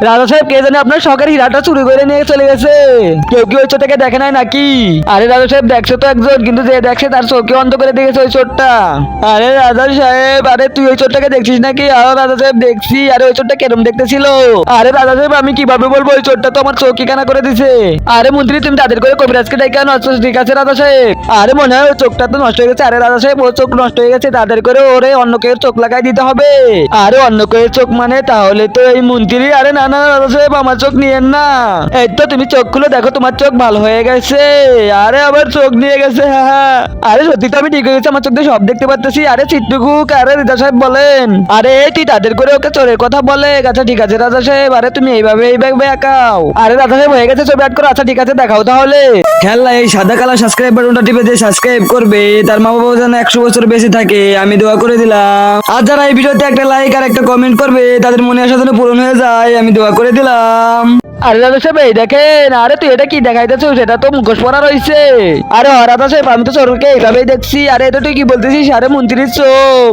রাজা সাহেব কে জানে আপনার শখের হীরাটা চুরি করে নিয়ে চলে গেছে। কেউ কি ওই চোরটাকে দেখে নাই নাকি? আরে রাজা সাহেব দেখছে তো একজন, কিন্তু যে দেখছে তার চোখকে অন্ধ করে দিয়েছে ওই চোরটা। আরে রাজা সাহেব, আরে তুই ওই চোরটাকে দেখছিস নাকি? আরে রাজা সাহেব দেখছি। আরে ওই চোরটা কেরম দেখতে ছিল? আরে রাজা সাহেব আমি কিভাবে বলবো, ওই চোরটা তো আমার চোখই কানা করে দিছে। আরে মন্ত্রী তুমি তাদের করে কবিরাজকে ডেকে আনো। আচ্ছা ঠিক আছে রাজা সাহেব। আরে মনে হয় ওই চোখটা তো নষ্ট হয়ে গেছে। আরে রাজা সাহেব, ওর চোখ নষ্ট হয়ে গেছে, তাদের করে ওরে অন্য কেউ চোখ লাগাই দিতে হবে। আরে অন্য কেউ চোখ মানে তাহলে তো এই মন্ত্রী। আরে না না রাজা সাহেব, আমার চোখ নিয়েন না। এই তো তুমি চোখ খুলে দেখো, তোমার চোখ ভালো হয়ে গেছে। আরে আবার চোখ নিয়ে গেছে, হ্যাঁ হ্যাঁ। আরে সত্যি তো আমি ঠিক হয়ে গেছি, আমার চোখ দিয়ে সব দেখতে পাচ্ছি। আরে চিট্টুকুক, আরে রাজা সাহেব বলেন। আরে তুই তাদের করে ওকে চোরের কথা বলে। আচ্ছা ঠিক আছে রাজা সাহেব, আরে তুমি এইভাবে একাও। আরে রাজা সাহেব হয়ে গেছে, ছবি অ্যাড করো। আচ্ছা ঠিক আছে দেখাও তাহলে। খেলা এই সাদা কালা সাবস্ক্রাইব বাটনটা টিপে দিয়ে সাবস্ক্রাইব করবে, তার মা বাবা যেন 100 বছর বেঁচে থাকে আমি দোয়া করে দিলাম। আর যারা এই ভিডিওতে একটা লাইক আর একটা কমেন্ট করবে তাদের মনে আশা যেন পূরণ হয়ে যায় আমি দোয়া করে দিলাম। আরে রাজা সাহেব এই দেখেন। আরে তুই এটা কি দেখাইতেছো? সেটা তো মুখোশ পরা রয়েছে। আরে রাজা সাহেব আমি তো চোরকে এইভাবেই দেখছি। আরে এটা তুই কি বলতেছিস? আরে মন্ত্রীর চোখ।